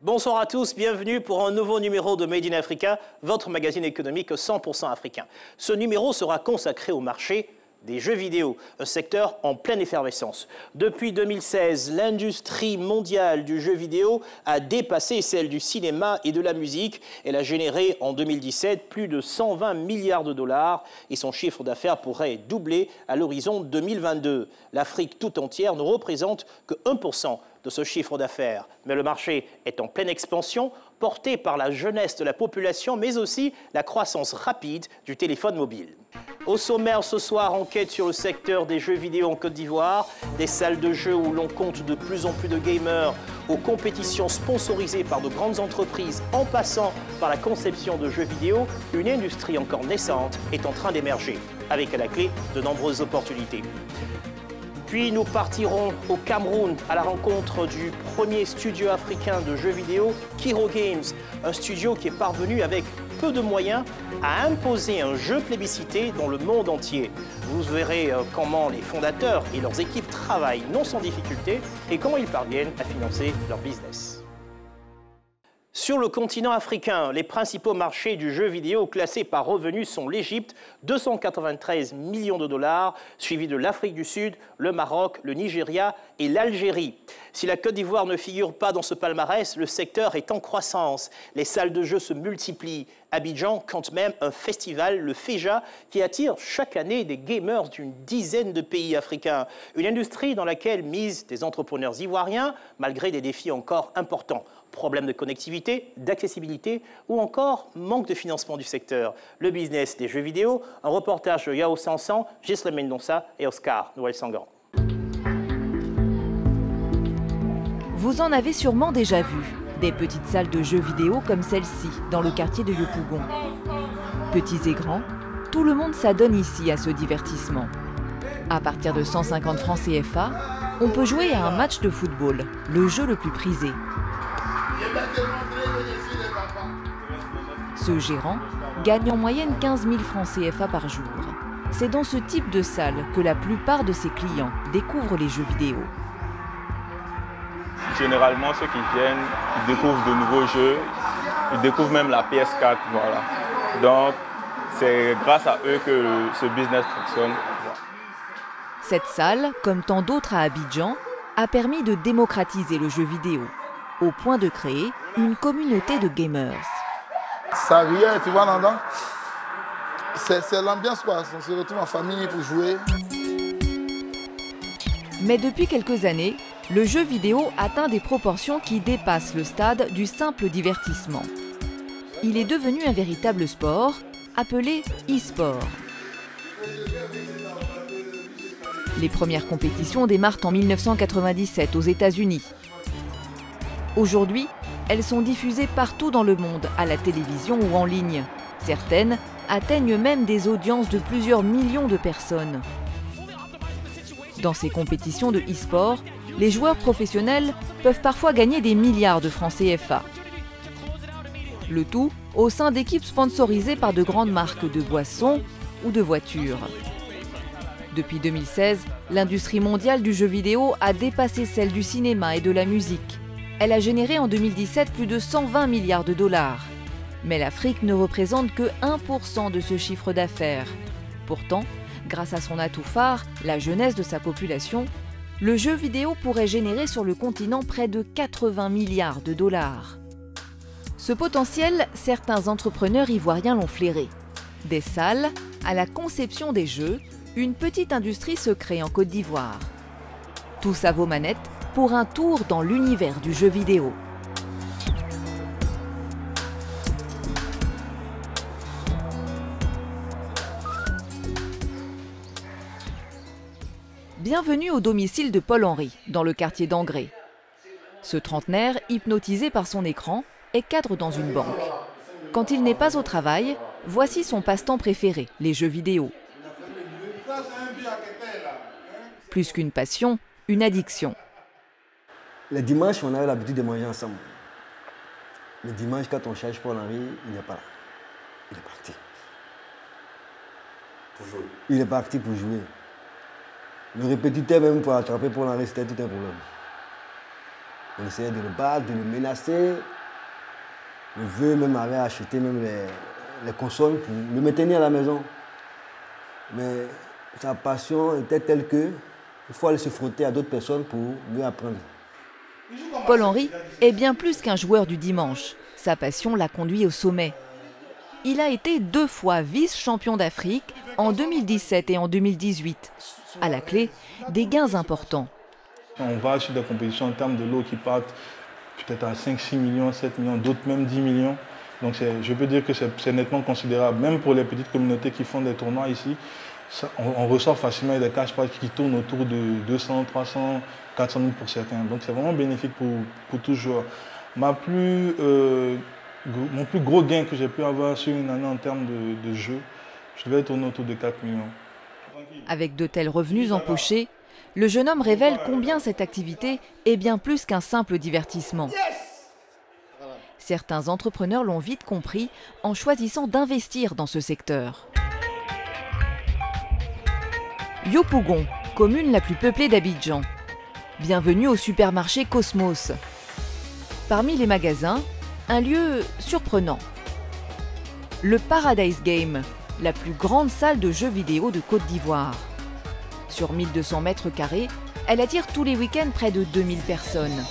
Bonsoir à tous, bienvenue pour un nouveau numéro de Made in Africa, votre magazine économique 100% africain. Ce numéro sera consacré au marché des jeux vidéo, un secteur en pleine effervescence. Depuis 2016, l'industrie mondiale du jeu vidéo a dépassé celle du cinéma et de la musique. Elle a généré en 2017 plus de 120 milliards de dollars et son chiffre d'affaires pourrait doubler à l'horizon 2022. L'Afrique tout entière ne représente que 1% de ce chiffre d'affaires. Mais le marché est en pleine expansion, porté par la jeunesse de la population, mais aussi la croissance rapide du téléphone mobile. Au sommaire ce soir, enquête sur le secteur des jeux vidéo en Côte d'Ivoire, des salles de jeux où l'on compte de plus en plus de gamers, aux compétitions sponsorisées par de grandes entreprises, en passant par la conception de jeux vidéo, une industrie encore naissante est en train d'émerger, avec à la clé de nombreuses opportunités. Puis nous partirons au Cameroun à la rencontre du premier studio africain de jeux vidéo, Kiro Games, un studio qui est parvenu avec peu de moyens à imposer un jeu plébiscité dans le monde entier. Vous verrez comment les fondateurs et leurs équipes travaillent non sans difficulté et comment ils parviennent à financer leur business. Sur le continent africain, les principaux marchés du jeu vidéo classés par revenus sont l'Égypte, 293 millions de dollars, suivi de l'Afrique du Sud, le Maroc, le Nigeria et l'Algérie. Si la Côte d'Ivoire ne figure pas dans ce palmarès, le secteur est en croissance. Les salles de jeu se multiplient. Abidjan compte même un festival, le FEJA, qui attire chaque année des gamers d'une dizaine de pays africains. Une industrie dans laquelle misent des entrepreneurs ivoiriens, malgré des défis encore importants. Problèmes de connectivité, d'accessibilité ou encore manque de financement du secteur. Le business des jeux vidéo, un reportage de Yao Sansan, Gisèle Mendonça et Oscar Noël Sangan. Vous en avez sûrement déjà vu, des petites salles de jeux vidéo comme celle-ci, dans le quartier de Yopougon. Petits et grands, tout le monde s'adonne ici à ce divertissement. À partir de 150 francs CFA, on peut jouer à un match de football, le jeu le plus prisé. Ce gérant gagne en moyenne 15 000 francs CFA par jour. C'est dans ce type de salle que la plupart de ses clients découvrent les jeux vidéo. Généralement, ceux qui viennent, ils découvrent de nouveaux jeux, ils découvrent même la PS4, voilà. Donc, c'est grâce à eux que ce business fonctionne. Cette salle, comme tant d'autres à Abidjan, a permis de démocratiser le jeu vidéo, au point de créer une communauté de gamers. Ça riait, tu vois, là-dedans. C'est l'ambiance, quoi. On se retrouve en famille pour jouer. Mais depuis quelques années, le jeu vidéo atteint des proportions qui dépassent le stade du simple divertissement. Il est devenu un véritable sport, appelé e-sport. Les premières compétitions démarrent en 1997 aux États-Unis. Aujourd'hui, elles sont diffusées partout dans le monde, à la télévision ou en ligne. Certaines atteignent même des audiences de plusieurs millions de personnes. Dans ces compétitions de e-sport, les joueurs professionnels peuvent parfois gagner des milliards de francs CFA. Le tout au sein d'équipes sponsorisées par de grandes marques de boissons ou de voitures. Depuis 2016, l'industrie mondiale du jeu vidéo a dépassé celle du cinéma et de la musique. Elle a généré en 2017 plus de 120 milliards de dollars. Mais l'Afrique ne représente que 1% de ce chiffre d'affaires. Pourtant, grâce à son atout phare, la jeunesse de sa population, le jeu vidéo pourrait générer sur le continent près de 80 milliards de dollars. Ce potentiel, certains entrepreneurs ivoiriens l'ont flairé. Des salles à la conception des jeux, une petite industrie se crée en Côte d'Ivoire. Tous à vos manettes pour un tour dans l'univers du jeu vidéo. Bienvenue au domicile de Paul-Henri, dans le quartier d'Angré. Ce trentenaire, hypnotisé par son écran, est cadre dans une banque. Quand il n'est pas au travail, voici son passe-temps préféré, les jeux vidéo. Plus qu'une passion, une addiction. Les dimanches, on avait l'habitude de manger ensemble. Le dimanche, quand on cherche Paul-Henri, il n'est pas là. Il est parti. Pour jouer. Il est parti pour jouer. Le répétiteur même pour attraper Paul-Henri, c'était tout un problème. On essayait de le battre, de le menacer. Le vieux même avait acheté même les consoles pour le maintenir à la maison. Mais sa passion était telle qu'il faut aller se frotter à d'autres personnes pour mieux apprendre. Paul-Henri est bien plus qu'un joueur du dimanche. Sa passion l'a conduit au sommet. Il a été 2 fois vice-champion d'Afrique en 2017 et en 2018. À la clé, des gains importants. On va sur des compétitions en termes de lots qui partent peut-être à 5, 6 millions, 7 millions, d'autres même 10 millions. Donc je peux dire que c'est nettement considérable. Même pour les petites communautés qui font des tournois ici, on ressort facilement des cash prizes qui tournent autour de 200, 300, 400 000 pour certains. Donc c'est vraiment bénéfique pour tout joueur. Mon plus gros gain que j'ai pu avoir sur une année en termes de jeu, je devais tourner autour de 4 millions. Avec de tels revenus empochés, le jeune homme révèle combien cette activité est bien plus qu'un simple divertissement. Certains entrepreneurs l'ont vite compris en choisissant d'investir dans ce secteur. Yopougon, commune la plus peuplée d'Abidjan. Bienvenue au supermarché Cosmos. Parmi les magasins, un lieu surprenant. Le Paradise Game, la plus grande salle de jeux vidéo de Côte d'Ivoire. Sur 1200 mètres carrés, elle attire tous les week-ends près de 2000 personnes.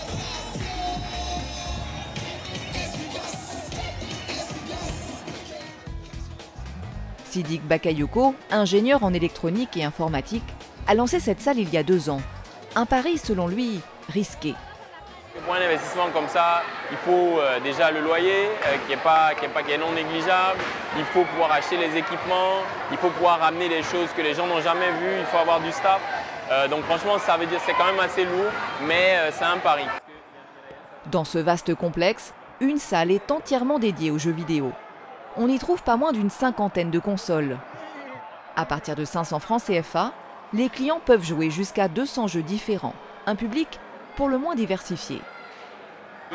Sidik Bakayoko, ingénieur en électronique et informatique, a lancé cette salle il y a 2 ans. Un pari, selon lui, risqué. Pour un investissement comme ça, il faut déjà le loyer qui est non négligeable. Il faut pouvoir acheter les équipements. Il faut pouvoir amener des choses que les gens n'ont jamais vues. Il faut avoir du staff. Donc franchement, ça veut dire que c'est quand même assez lourd, mais c'est un pari. Dans ce vaste complexe, une salle est entièrement dédiée aux jeux vidéo. On y trouve pas moins d'une 50aine de consoles. À partir de 500 francs CFA, les clients peuvent jouer jusqu'à 200 jeux différents. Un public pour le moins diversifié.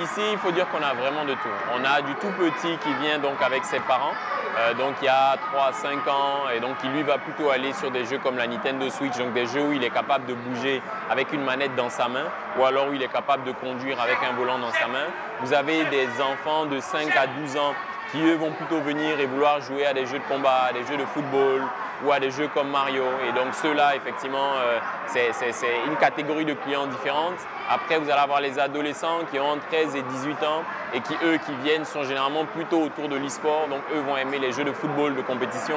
Ici, il faut dire qu'on a vraiment de tout. On a du tout petit qui vient donc avec ses parents, donc il y a 3 à 5 ans, et donc qui lui va plutôt aller sur des jeux comme la Nintendo Switch, donc des jeux où il est capable de bouger avec une manette dans sa main, ou alors où il est capable de conduire avec un volant dans sa main. Vous avez des enfants de 5 à 12 ans qui eux vont plutôt venir et vouloir jouer à des jeux de combat, à des jeux de football ou à des jeux comme Mario. Et donc ceux-là, effectivement, c'est une catégorie de clients différente. Après, vous allez avoir les adolescents qui ont entre 13 et 18 ans et qui, eux, qui viennent, sont généralement plutôt autour de l'e-sport. Donc eux vont aimer les jeux de football, de compétition.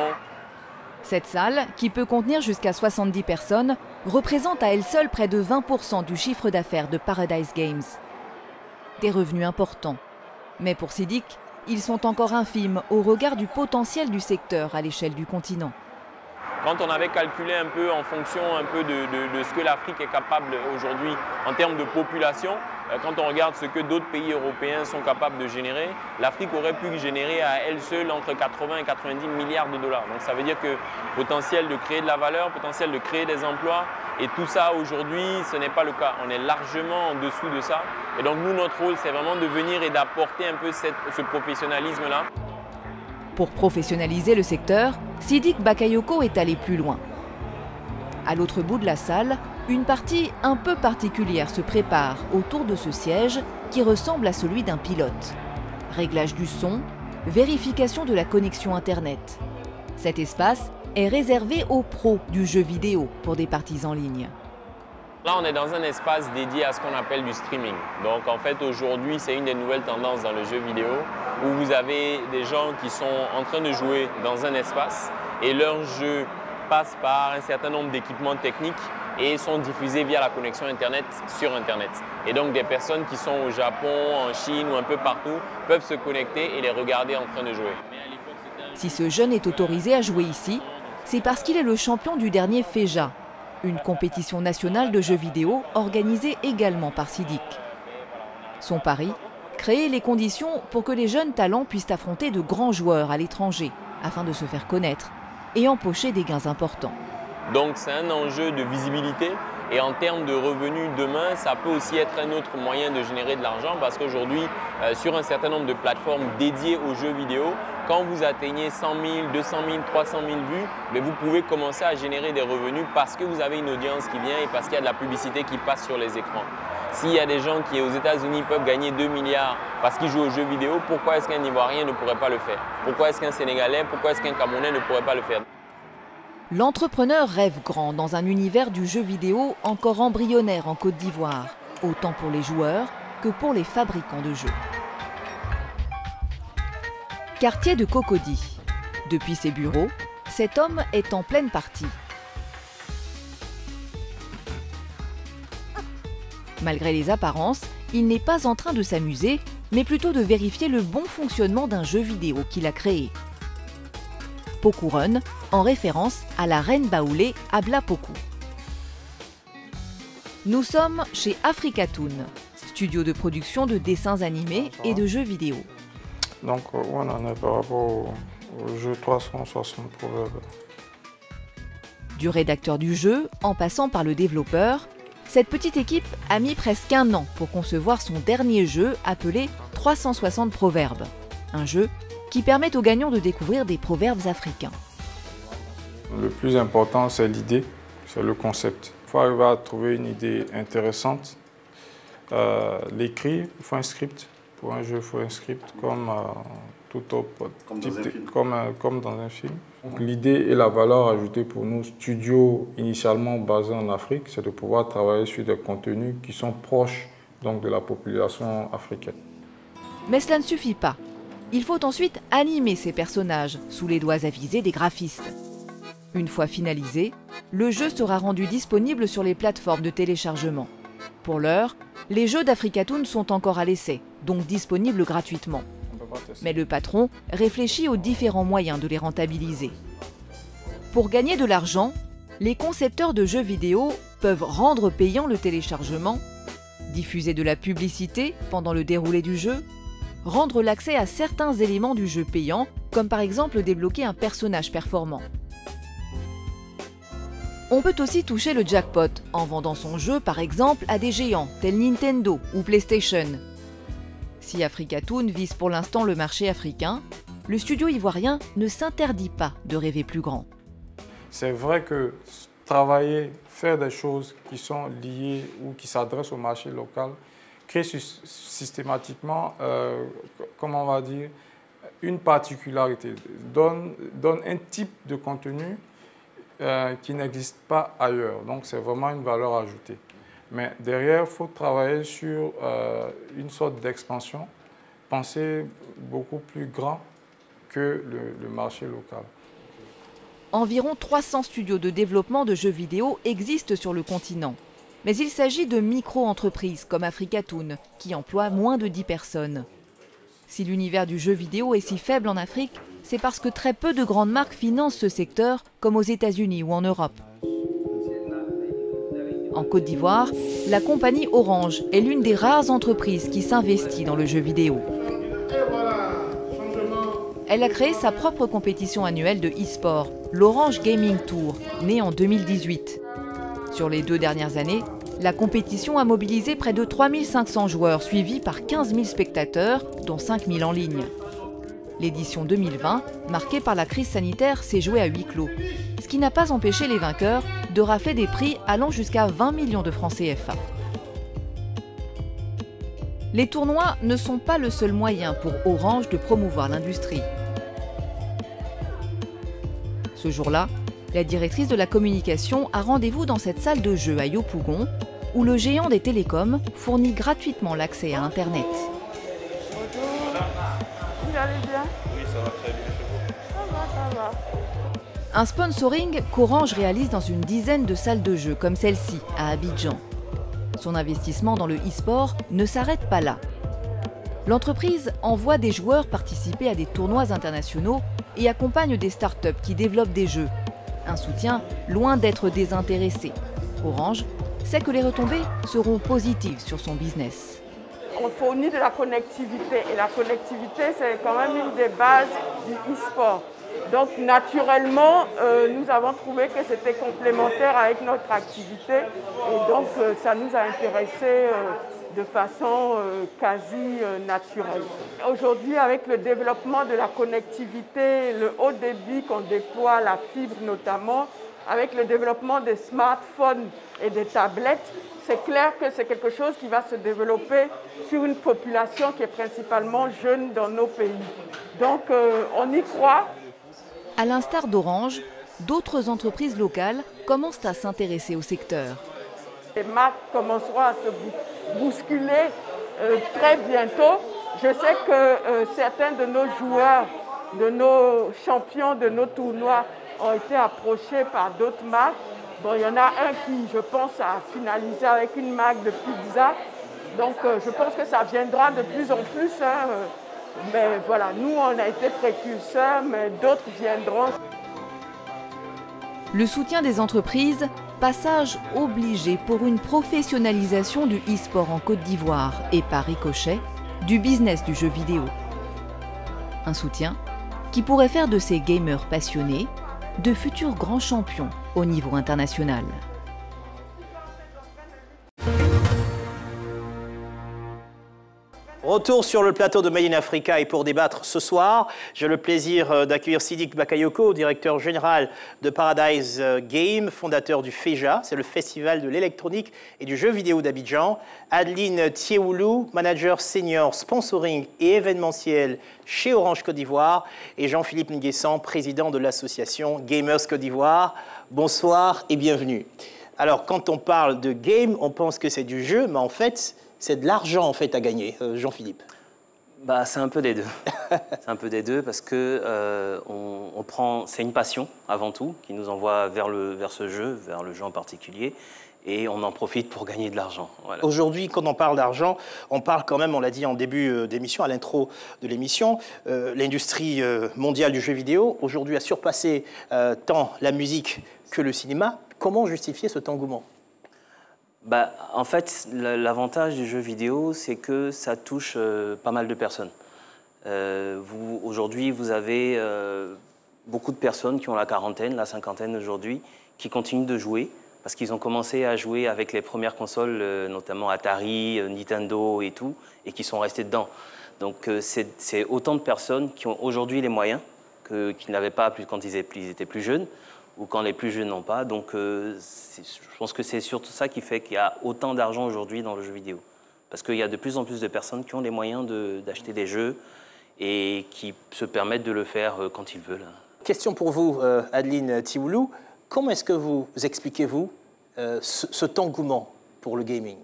Cette salle, qui peut contenir jusqu'à 70 personnes, représente à elle seule près de 20% du chiffre d'affaires de Paradise Games. Des revenus importants. Mais pour Sidik, ils sont encore infimes au regard du potentiel du secteur à l'échelle du continent. Quand on avait calculé un peu en fonction un peu de ce que l'Afrique est capable aujourd'hui en termes de population, quand on regarde ce que d'autres pays européens sont capables de générer, l'Afrique aurait pu générer à elle seule entre 80 et 90 milliards de dollars. Donc ça veut dire que potentiel de créer de la valeur, potentiel de créer des emplois, et tout ça aujourd'hui, ce n'est pas le cas. On est largement en dessous de ça. Et donc nous, notre rôle, c'est vraiment de venir et d'apporter un peu ce professionnalisme-là. Pour professionnaliser le secteur, Sidik Bakayoko est allé plus loin. À l'autre bout de la salle, une partie un peu particulière se prépare autour de ce siège qui ressemble à celui d'un pilote. Réglage du son, vérification de la connexion Internet. Cet espace est réservé aux pros du jeu vidéo pour des parties en ligne. Là, on est dans un espace dédié à ce qu'on appelle du streaming. Donc, en fait, aujourd'hui, c'est une des nouvelles tendances dans le jeu vidéo où vous avez des gens qui sont en train de jouer dans un espace et leur jeu passe par un certain nombre d'équipements techniques et sont diffusés via la connexion Internet sur Internet. Et donc, des personnes qui sont au Japon, en Chine ou un peu partout peuvent se connecter et les regarder en train de jouer. Si ce jeune est autorisé à jouer ici, c'est parce qu'il est le champion du dernier FEJA, une compétition nationale de jeux vidéo organisée également par Sidik. Son pari, créer les conditions pour que les jeunes talents puissent affronter de grands joueurs à l'étranger afin de se faire connaître et empocher des gains importants. Donc c'est un enjeu de visibilité, Et en termes de revenus demain, ça peut aussi être un autre moyen de générer de l'argent parce qu'aujourd'hui, sur un certain nombre de plateformes dédiées aux jeux vidéo, quand vous atteignez 100 000, 200 000, 300 000 vues, mais vous pouvez commencer à générer des revenus parce que vous avez une audience qui vient et parce qu'il y a de la publicité qui passe sur les écrans. S'il y a des gens qui, aux États-Unis, peuvent gagner 2 milliards parce qu'ils jouent aux jeux vidéo, pourquoi est-ce qu'un Ivoirien ne pourrait pas le faire? Pourquoi est-ce qu'un Sénégalais, pourquoi est-ce qu'un Camerounais ne pourrait pas le faire? L'entrepreneur rêve grand dans un univers du jeu vidéo encore embryonnaire en Côte d'Ivoire, autant pour les joueurs que pour les fabricants de jeux. Quartier de Cocody. Depuis ses bureaux, cet homme est en pleine partie. Malgré les apparences, il n'est pas en train de s'amuser, mais plutôt de vérifier le bon fonctionnement d'un jeu vidéo qu'il a créé. Poku Run, en référence à la reine Baoulé Abla Poku. Nous sommes chez Africatoon, studio de production de dessins animés et de jeux vidéo. Donc, on en est par rapport au jeu 360 Proverbes. Du rédacteur du jeu, en passant par le développeur, cette petite équipe a mis presque 1 an pour concevoir son dernier jeu appelé 360 Proverbes. Un jeu qui permet aux gagnants de découvrir des proverbes africains. Le plus important, c'est l'idée, c'est le concept. Il faut arriver à trouver une idée intéressante. L'écrire, il faut un script. Pour un jeu, il faut un script comme tout autre comme dans un film. L'idée et la valeur ajoutée pour nous, studios initialement basés en Afrique, c'est de pouvoir travailler sur des contenus qui sont proches donc, de la population africaine. Mais cela ne suffit pas. Il faut ensuite animer ces personnages sous les doigts avisés des graphistes. Une fois finalisé, le jeu sera rendu disponible sur les plateformes de téléchargement. Pour l'heure, les jeux d'Africatoon sont encore à l'essai, donc disponibles gratuitement. Mais le patron réfléchit aux différents moyens de les rentabiliser. Pour gagner de l'argent, les concepteurs de jeux vidéo peuvent rendre payant le téléchargement, diffuser de la publicité pendant le déroulé du jeu, rendre l'accès à certains éléments du jeu payant, comme par exemple débloquer un personnage performant. On peut aussi toucher le jackpot en vendant son jeu par exemple à des géants tels Nintendo ou PlayStation. Si Africatoon vise pour l'instant le marché africain, le studio ivoirien ne s'interdit pas de rêver plus grand. C'est vrai que travailler, faire des choses qui sont liées ou qui s'adressent au marché local, crée systématiquement, comment on va dire, une particularité, donne un type de contenu qui n'existe pas ailleurs. Donc c'est vraiment une valeur ajoutée. Mais derrière, il faut travailler sur une sorte d'expansion, penser beaucoup plus grand que le marché local. Environ 300 studios de développement de jeux vidéo existent sur le continent. Mais il s'agit de micro-entreprises comme Africatoon, qui emploient moins de 10 personnes. Si l'univers du jeu vidéo est si faible en Afrique, c'est parce que très peu de grandes marques financent ce secteur, comme aux États-Unis ou en Europe. En Côte d'Ivoire, la compagnie Orange est l'une des rares entreprises qui s'investit dans le jeu vidéo. Elle a créé sa propre compétition annuelle de e-sport, l'Orange Gaming Tour, née en 2018. Sur les 2 dernières années, la compétition a mobilisé près de 3500 joueurs, suivis par 15 000 spectateurs, dont 5 000 en ligne. L'édition 2020, marquée par la crise sanitaire, s'est jouée à huis clos, ce qui n'a pas empêché les vainqueurs de rafler des prix allant jusqu'à 20 millions de francs CFA. Les tournois ne sont pas le seul moyen pour Orange de promouvoir l'industrie. Ce jour-là, la directrice de la communication a rendez-vous dans cette salle de jeu à Yopougon, où le géant des télécoms fournit gratuitement l'accès à Internet. Bonjour. Vous allez bien? Oui, ça va très bien chez vous. Ça va. Un sponsoring qu'Orange réalise dans une dizaine de salles de jeu comme celle-ci, à Abidjan. Son investissement dans le e-sport ne s'arrête pas là. L'entreprise envoie des joueurs participer à des tournois internationaux et accompagne des startups qui développent des jeux. Un soutien loin d'être désintéressé. Orange sait que les retombées seront positives sur son business. On fournit de la connectivité et la connectivité, c'est quand même une des bases du e-sport. Donc naturellement, nous avons trouvé que c'était complémentaire avec notre activité et donc ça nous a intéressés de façon quasi naturelle. Aujourd'hui, avec le développement de la connectivité, le haut débit qu'on déploie, la fibre notamment, avec le développement des smartphones et des tablettes, c'est clair que c'est quelque chose qui va se développer sur une population qui est principalement jeune dans nos pays. Donc on y croit. À l'instar d'Orange, d'autres entreprises locales commencent à s'intéresser au secteur. Les marques commenceront à se bousculer très bientôt. Je sais que certains de nos joueurs, de nos champions, de nos tournois ont été approchés par d'autres marques. Bon, il y en a un qui, je pense, a finalisé avec une marque de pizza. Donc, je pense que ça viendra de plus en plus. Hein. Mais voilà, nous, on a été précurseurs, mais d'autres viendront. Le soutien des entreprises, passage obligé pour une professionnalisation du e-sport en Côte d'Ivoire et par ricochet, du business du jeu vidéo. Un soutien qui pourrait faire de ces gamers passionnés de futurs grands champions au niveau international. Retour sur le plateau de Made in Africa et pour débattre ce soir, j'ai le plaisir d'accueillir Sidiki Bakayoko, directeur général de Paradise Game, fondateur du FEJA, c'est le Festival de l'électronique et du jeu vidéo d'Abidjan, Adeline Thiewoulou, manager senior sponsoring et événementiel chez Orange Côte d'Ivoire, et Jean-Philippe Nguessan, président de l'association Gamers Côte d'Ivoire. Bonsoir et bienvenue. Alors, quand on parle de game, on pense que c'est du jeu, mais en fait, c'est de l'argent en fait à gagner, Jean-Philippe. Bah, c'est un peu des deux. C'est un peu des deux parce que c'est une passion avant tout qui nous envoie vers ce jeu, vers le jeu en particulier, et on en profite pour gagner de l'argent. Voilà. Aujourd'hui, quand on parle d'argent, on parle quand même, on l'a dit en début d'émission, à l'intro de l'émission, l'industrie mondiale du jeu vidéo aujourd'hui a surpassé tant la musique que le cinéma. Comment justifier cet engouement ? Bah, en fait, l'avantage du jeu vidéo, c'est que ça touche pas mal de personnes. Aujourd'hui, vous avez beaucoup de personnes qui ont la quarantaine, la cinquantaine aujourd'hui, qui continuent de jouer parce qu'ils ont commencé à jouer avec les premières consoles, notamment Atari, Nintendo et tout, et qui sont restés dedans. Donc, c'est autant de personnes qui ont aujourd'hui les moyens qu'ils n'avaient pas quand ils étaient plus jeunes, ou quand les plus jeunes n'ont pas. Donc, je pense que c'est surtout ça qui fait qu'il y a autant d'argent aujourd'hui dans le jeu vidéo. Parce qu'il y a de plus en plus de personnes qui ont les moyens d'acheter des jeux et qui se permettent de le faire quand ils veulent. Question pour vous, Adeline Thiewoulou. Comment est-ce que vous expliquez-vous cet engouement pour le gaming?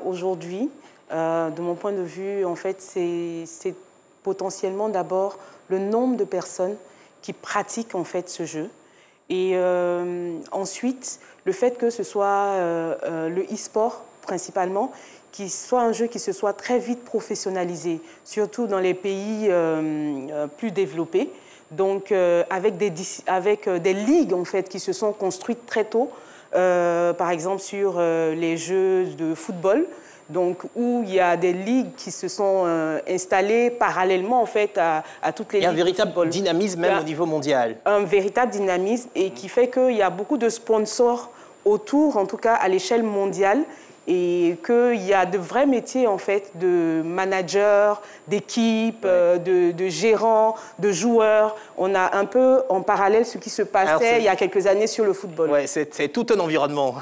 Aujourd'hui, de mon point de vue, en fait, c'est potentiellement d'abord le nombre de personnes qui pratiquent en fait ce jeu. Et ensuite, le fait que ce soit le e-sport principalement, qui soit un jeu qui se soit très vite professionnalisé, surtout dans les pays plus développés. Donc, avec des ligues en fait, qui se sont construites très tôt, par exemple sur les jeux de football, donc, où il y a des ligues qui se sont installées parallèlement en fait, à toutes les ligues. Il y a un véritable dynamisme même au niveau mondial. Un véritable dynamisme et qui fait qu'il y a beaucoup de sponsors autour, en tout cas à l'échelle mondiale, et qu'il y a de vrais métiers en fait, de managers, d'équipes, de gérants, de joueurs. On a un peu en parallèle ce qui se passait il y a quelques années sur le football. Oui, c'est tout un environnement.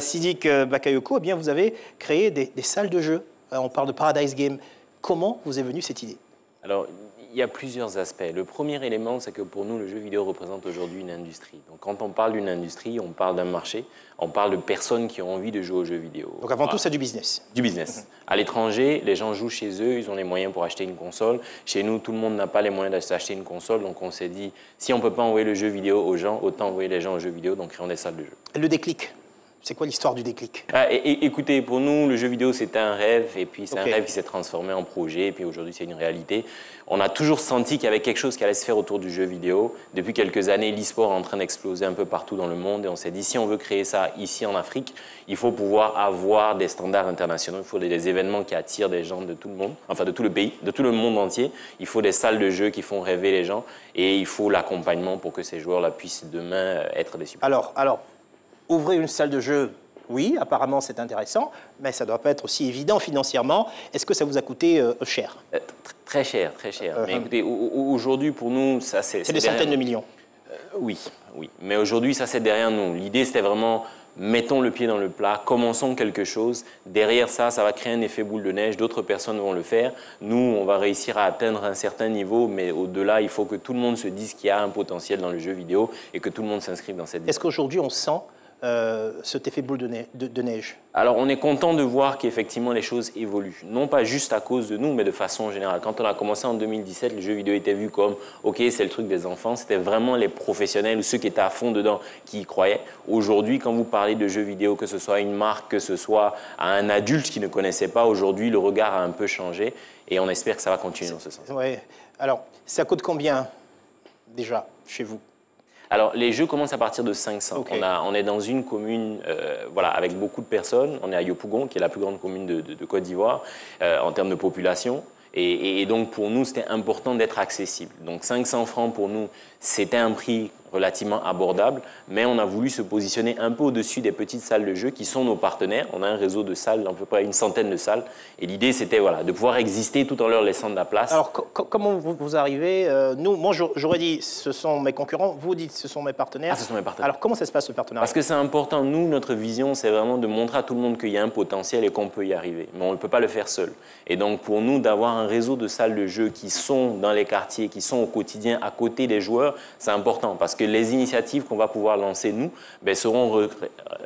Sidiki Bakayoko, eh bien, vous avez créé des salles de jeu. On parle de Paradise Game. Comment vous est venue cette idée? Alors, il y a plusieurs aspects. Le premier élément, c'est que pour nous, le jeu vidéo représente aujourd'hui une industrie. Donc, quand on parle d'une industrie, on parle d'un marché, on parle de personnes qui ont envie de jouer aux jeux vidéo. Donc, avant tout, c'est du business. Du business. À l'étranger, les gens jouent chez eux, ils ont les moyens pour acheter une console. Chez nous, tout le monde n'a pas les moyens d'acheter une console. Donc, on s'est dit, si on ne peut pas envoyer le jeu vidéo aux gens, autant envoyer les gens aux jeux vidéo, donc créons des salles de jeu. Le déclic? C'est quoi l'histoire du déclic? Écoutez, pour nous, le jeu vidéo, c'était un rêve, et puis c'est un rêve qui s'est transformé en projet, et puis aujourd'hui, c'est une réalité. On a toujours senti qu'il y avait quelque chose qui allait se faire autour du jeu vidéo. Depuis quelques années, l'e-sport est en train d'exploser un peu partout dans le monde, et on s'est dit, si on veut créer ça ici en Afrique, il faut pouvoir avoir des standards internationaux, il faut des événements qui attirent des gens de tout le monde, enfin de tout le pays, de tout le monde entier. Il faut des salles de jeu qui font rêver les gens, et il faut l'accompagnement pour que ces joueurs-là puissent demain être des supporters. Alors, ouvrir une salle de jeu, oui, apparemment c'est intéressant, mais ça ne doit pas être aussi évident financièrement. Est-ce que ça vous a coûté cher? Très cher, très cher. Mais écoutez, aujourd'hui pour nous, ça c'est... C'est des centaines de millions. Oui. Mais aujourd'hui, ça c'est derrière nous. L'idée c'était vraiment, mettons le pied dans le plat, commençons quelque chose. Derrière ça, ça va créer un effet boule de neige, d'autres personnes vont le faire. Nous, on va réussir à atteindre un certain niveau, mais au-delà, il faut que tout le monde se dise qu'il y a un potentiel dans le jeu vidéo et que tout le monde s'inscrive dans cette... Est-ce qu'aujourd'hui on sent cet effet boule de neige? Alors, on est content de voir qu'effectivement les choses évoluent. Non pas juste à cause de nous, mais de façon générale. Quand on a commencé en 2017, le jeu vidéo était vu comme « OK, c'est le truc des enfants ». C'était vraiment les professionnels ou ceux qui étaient à fond dedans qui y croyaient. Aujourd'hui, quand vous parlez de jeux vidéo, que ce soit à une marque, que ce soit à un adulte qui ne connaissait pas, aujourd'hui, le regard a un peu changé et on espère que ça va continuer dans ce sens. Oui. Alors, ça coûte combien déjà chez vous? Alors, les jeux commencent à partir de 500. Okay. On est dans une commune avec beaucoup de personnes. On est à Yopougon, qui est la plus grande commune de Côte d'Ivoire en termes de population. Et donc, pour nous, c'était important d'être accessible. Donc, 500 francs, pour nous, c'était un prix relativement abordable, mais on a voulu se positionner un peu au-dessus des petites salles de jeu qui sont nos partenaires. On a un réseau de salles, à peu près une centaine de salles. Et l'idée, c'était de pouvoir exister tout en leur laissant de la place. Alors, comment vous arrivez moi, j'aurais dit ce sont mes concurrents. Vous dites ce sont mes partenaires. Ah, ce sont mes partenaires. Alors, comment ça se passe, le partenariat? Parce que c'est important. Nous, notre vision, c'est vraiment de montrer à tout le monde qu'il y a un potentiel et qu'on peut y arriver. Mais on ne peut pas le faire seul. Et donc, pour nous, d'avoir un réseau de salles de jeu qui sont dans les quartiers, qui sont au quotidien à côté des joueurs, c'est important. Parce que les initiatives qu'on va pouvoir lancer, nous, seront,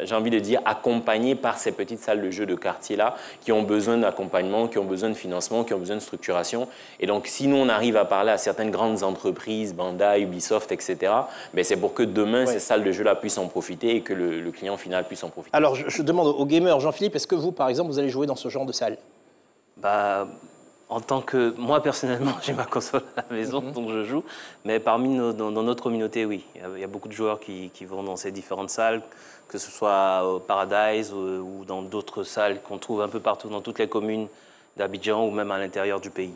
j'ai envie de dire, accompagnées par ces petites salles de jeu de quartier-là qui ont besoin d'accompagnement, qui ont besoin de financement, qui ont besoin de structuration. Et donc, si nous, on arrive à parler à certaines grandes entreprises, Bandai, Ubisoft, etc., c'est pour que demain, ces salles de jeu-là puissent en profiter et que le client final puisse en profiter. Alors, je demande aux gamers, Jean-Philippe, est-ce que vous, par exemple, vous allez jouer dans ce genre de salle? En tant que... Moi, personnellement, j'ai ma console à la maison, donc je joue. Mais dans notre communauté, oui. Il y a beaucoup de joueurs qui vont dans ces différentes salles, que ce soit au Paradise ou dans d'autres salles qu'on trouve un peu partout dans toutes les communes d'Abidjan ou même à l'intérieur du pays.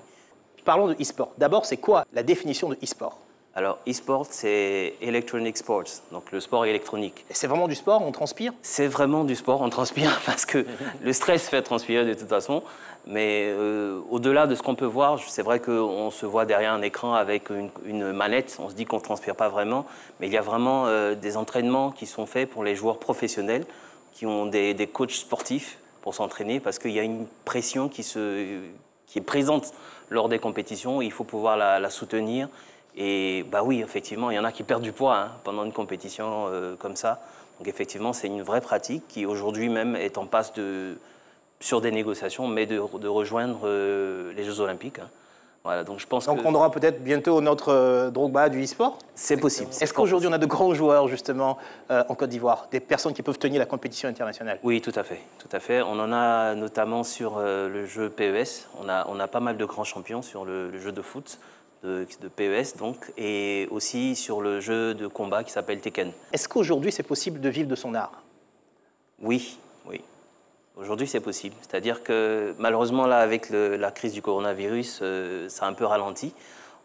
Parlons de e-sport. D'abord, c'est quoi la définition de e-sport? Alors, e-sport, c'est Electronic Sports, donc le sport électronique. Et c'est vraiment du sport, on transpire? C'est vraiment du sport, on transpire, parce que le stress fait transpirer de toute façon. Mais au-delà de ce qu'on peut voir, c'est vrai qu'on se voit derrière un écran avec une manette. On se dit qu'on ne transpire pas vraiment. Mais il y a vraiment des entraînements qui sont faits pour les joueurs professionnels, qui ont des coachs sportifs pour s'entraîner, parce qu'il y a une pression qui est présente lors des compétitions. Et il faut pouvoir la soutenir. Et oui, effectivement, il y en a qui perdent du poids pendant une compétition comme ça. Donc effectivement, c'est une vraie pratique qui aujourd'hui même est en passe sur des négociations, mais de rejoindre les Jeux Olympiques. Voilà, donc je pense donc on aura peut-être bientôt notre Drogba du e-sport? C'est possible. Est-ce qu'aujourd'hui on a de grands joueurs justement en Côte d'Ivoire, des personnes qui peuvent tenir la compétition internationale? Oui, tout à fait. Tout à fait. On en a notamment sur le jeu PES. On a pas mal de grands champions sur le jeu de foot. De PES donc, et aussi sur le jeu de combat qui s'appelle Tekken. Est-ce qu'aujourd'hui c'est possible de vivre de son art? Oui. Aujourd'hui c'est possible. C'est-à-dire que malheureusement là avec la crise du coronavirus, ça a un peu ralenti.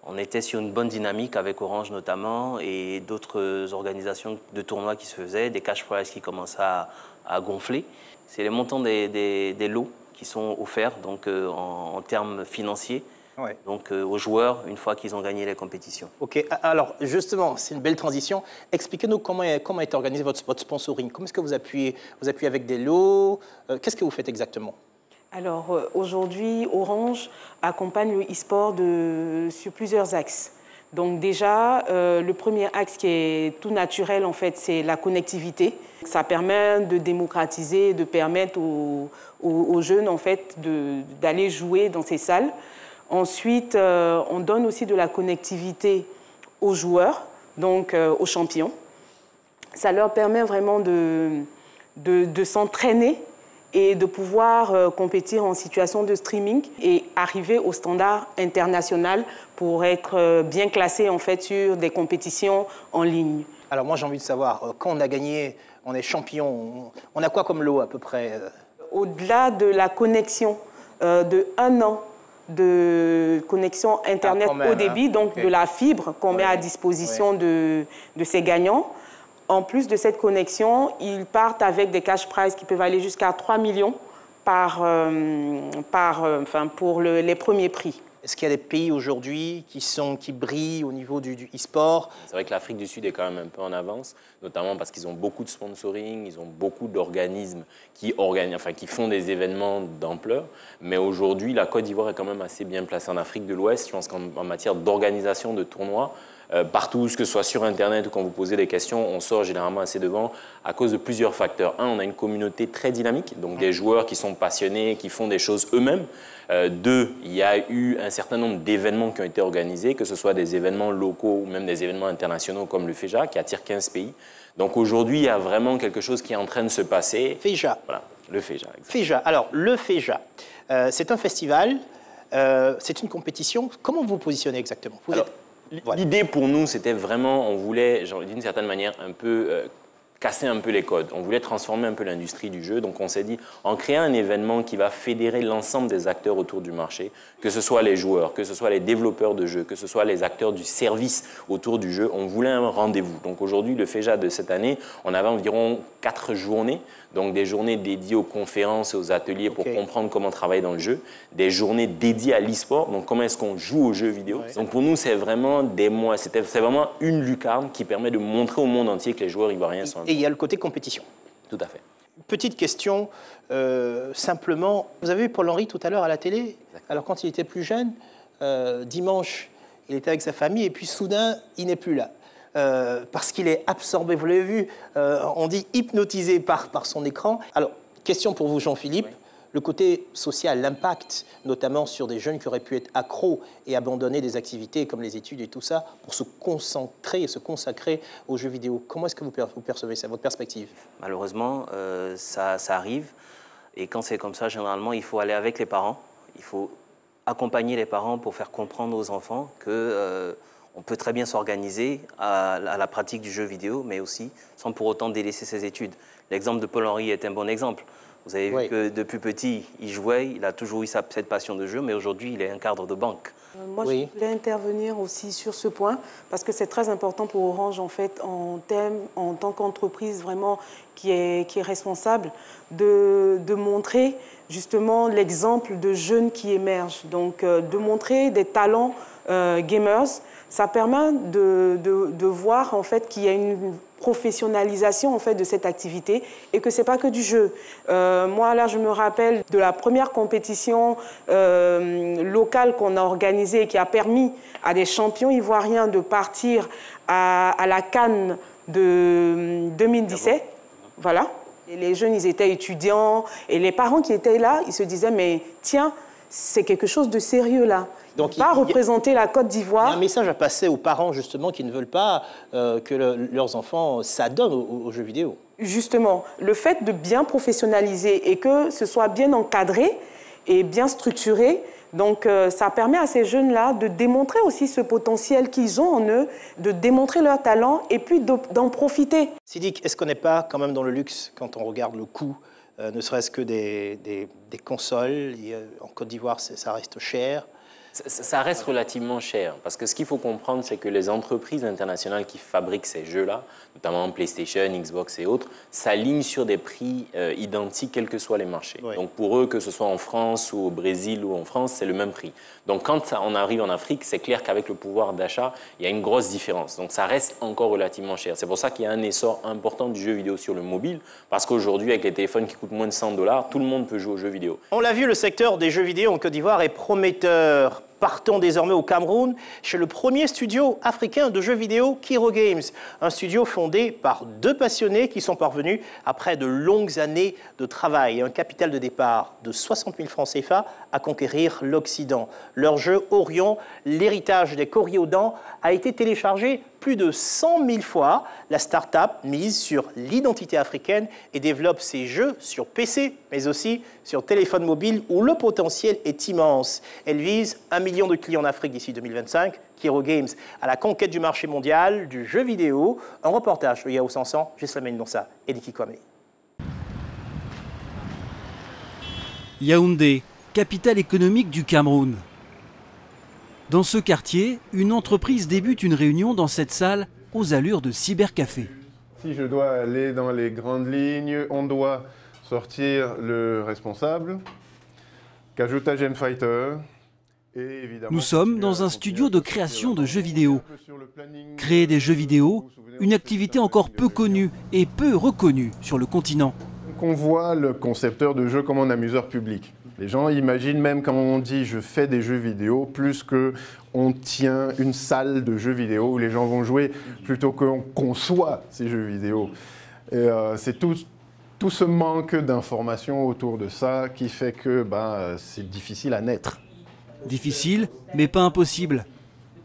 On était sur une bonne dynamique avec Orange notamment et d'autres organisations de tournois qui se faisaient, des cash prizes qui commençaient à gonfler. C'est les montants des lots qui sont offerts donc, en termes financiers. Ouais. Donc aux joueurs, une fois qu'ils ont gagné les compétitions. Ok, alors justement, c'est une belle transition. Expliquez-nous comment est organisé votre sponsoring. Comment est-ce que vous appuyez? Vous appuyez avec des lots? Qu'est-ce que vous faites exactement? Alors aujourd'hui, Orange accompagne le e-sport sur plusieurs axes. Donc déjà, le premier axe qui est tout naturel, en fait, c'est la connectivité. Ça permet de démocratiser, de permettre aux jeunes, en fait, d'aller jouer dans ces salles. Ensuite, on donne aussi de la connectivité aux joueurs, donc aux champions. Ça leur permet vraiment de s'entraîner et de pouvoir compétir en situation de streaming et arriver au standard international pour être bien classé en fait sur des compétitions en ligne. Alors moi j'ai envie de savoir, quand on a gagné, on est champion, on a quoi comme lot à peu près? Au-delà de la connexion de 1 an de connexion Internet haut débit, donc de la fibre qu'on met à disposition de ces gagnants. En plus de cette connexion, ils partent avec des cash prizes qui peuvent aller jusqu'à 3 millions pour les premiers prix. Est-ce qu'il y a des pays aujourd'hui qui brillent au niveau du e-sport? C'est vrai que l'Afrique du Sud est quand même un peu en avance, notamment parce qu'ils ont beaucoup de sponsoring, ils ont beaucoup d'organismes qui font des événements d'ampleur. Mais aujourd'hui, la Côte d'Ivoire est quand même assez bien placée en Afrique de l'Ouest. Je pense qu'en matière d'organisation de tournois, partout, que ce soit sur Internet ou quand vous posez des questions, on sort généralement assez devant à cause de plusieurs facteurs. Un, on a une communauté très dynamique, donc des joueurs qui sont passionnés, qui font des choses eux-mêmes. Deux, il y a eu un certain nombre d'événements qui ont été organisés, que ce soit des événements locaux ou même des événements internationaux comme le FEJA, qui attire 15 pays. Donc aujourd'hui, il y a vraiment quelque chose qui est en train de se passer. FEJA. Voilà, le FEJA. FEJA. Alors, le FEJA, c'est un festival, c'est une compétition. Comment vous vous positionnez exactement? L'idée pour nous, c'était vraiment, on voulait, d'une certaine manière, un peu casser un peu les codes. On voulait transformer un peu l'industrie du jeu. Donc on s'est dit, en créant un événement qui va fédérer l'ensemble des acteurs autour du marché, que ce soit les joueurs, que ce soit les développeurs de jeux, que ce soit les acteurs du service autour du jeu, on voulait un rendez-vous. Donc aujourd'hui, le FEJA de cette année, on avait environ 4 journées. Donc des journées dédiées aux conférences et aux ateliers pour comprendre comment travailler dans le jeu. Des journées dédiées à l'e-sport, donc comment est-ce qu'on joue aux jeux vidéo. Donc pour nous, c'est vraiment c'est vraiment une lucarne qui permet de montrer au monde entier que les joueurs ivoiriens sont... Et il y a le côté compétition. Tout à fait. Petite question, simplement, vous avez vu Paul-Henri tout à l'heure à la télé? Exactement. Alors quand il était plus jeune, dimanche, il était avec sa famille et puis soudain, il n'est plus là. Parce qu'il est absorbé, vous l'avez vu, on dit hypnotisé par son écran. Alors, question pour vous, Jean-Philippe, le côté social, l'impact, notamment sur des jeunes qui auraient pu être accros et abandonner des activités comme les études et tout ça, pour se concentrer et se consacrer aux jeux vidéo. Comment est-ce que vous percevez ça, votre perspective? Malheureusement, ça arrive. Et quand c'est comme ça, généralement, il faut aller avec les parents. Il faut accompagner les parents pour faire comprendre aux enfants que... on peut très bien s'organiser à la pratique du jeu vidéo, mais aussi sans pour autant délaisser ses études. L'exemple de Paul-Henri est un bon exemple. Vous avez vu que depuis petit, il jouait, il a toujours eu cette passion de jeu, mais aujourd'hui, il est un cadre de banque. Moi, je voulais intervenir aussi sur ce point, parce que c'est très important pour Orange, en fait, en tant qu'entreprise vraiment qui est responsable, de montrer justement l'exemple de jeunes qui émergent. Donc, de montrer des talents gamers. Ça permet de voir en fait qu'il y a une professionnalisation en fait de cette activité et que c'est pas que du jeu. Moi là, je me rappelle de la première compétition locale qu'on a organisée et qui a permis à des champions ivoiriens de partir à la CAN de 2017. Voilà. Et les jeunes, ils étaient étudiants et les parents qui étaient là, ils se disaient mais tiens, c'est quelque chose de sérieux là. Donc, pas représenter la Côte d'Ivoire. Il y a un message à passer aux parents, justement, qui ne veulent pas que leurs enfants s'adonnent aux jeux vidéo. Justement, le fait de bien professionnaliser et que ce soit bien encadré et bien structuré, donc ça permet à ces jeunes-là de démontrer aussi ce potentiel qu'ils ont en eux, de démontrer leur talent et puis d'en profiter. Sidick, est-ce qu'on n'est pas quand même dans le luxe quand on regarde le coût, ne serait-ce que des consoles? En Côte d'Ivoire, ça reste cher. Ça reste relativement cher, parce que ce qu'il faut comprendre, c'est que les entreprises internationales qui fabriquent ces jeux-là, notamment PlayStation, Xbox et autres, s'alignent sur des prix identiques, quels que soient les marchés. Oui. Donc pour eux, que ce soit en France ou au Brésil ou en France, c'est le même prix. Donc quand on arrive en Afrique, c'est clair qu'avec le pouvoir d'achat, il y a une grosse différence. Donc ça reste encore relativement cher. C'est pour ça qu'il y a un essor important du jeu vidéo sur le mobile, parce qu'aujourd'hui, avec les téléphones qui coûtent moins de $100, tout le monde peut jouer aux jeux vidéo. On l'a vu, le secteur des jeux vidéo en Côte d'Ivoire est prometteur. Partons désormais au Cameroun, chez le premier studio africain de jeux vidéo, Kiro Games. Un studio fondé par 2 passionnés qui sont parvenus, après de longues années de travail et un capital de départ de 60 000 francs CFA, à conquérir l'Occident. Leur jeu Orion, l'héritage des Coriodan, a été téléchargé plus de 100 000 fois. La start-up mise sur l'identité africaine et développe ses jeux sur PC, mais aussi sur téléphone mobile où le potentiel est immense. Elle vise 1 million de clients en Afrique d'ici 2025. Kiro Games à la conquête du marché mondial du jeu vidéo. Un reportage de Yao Sansan, Gislamine Nonsa et Niki Kwame. Yaoundé, capitale économique du Cameroun. Dans ce quartier, une entreprise débute une réunion dans cette salle aux allures de cybercafé. Si je dois aller dans les grandes lignes, on doit sortir le responsable, Kajuta Gen Fighter. Et évidemment, nous sommes dans un studio de création de jeux vidéo. Créer des jeux vidéo, une activité encore peu connue et peu reconnue sur le continent. On voit le concepteur de jeu comme un amuseur public. Les gens imaginent même quand on dit je fais des jeux vidéo, plus qu'on tient une salle de jeux vidéo où les gens vont jouer, plutôt qu'on conçoit ces jeux vidéo. C'est tout ce manque d'informations autour de ça qui fait que c'est difficile à naître. Difficile, mais pas impossible.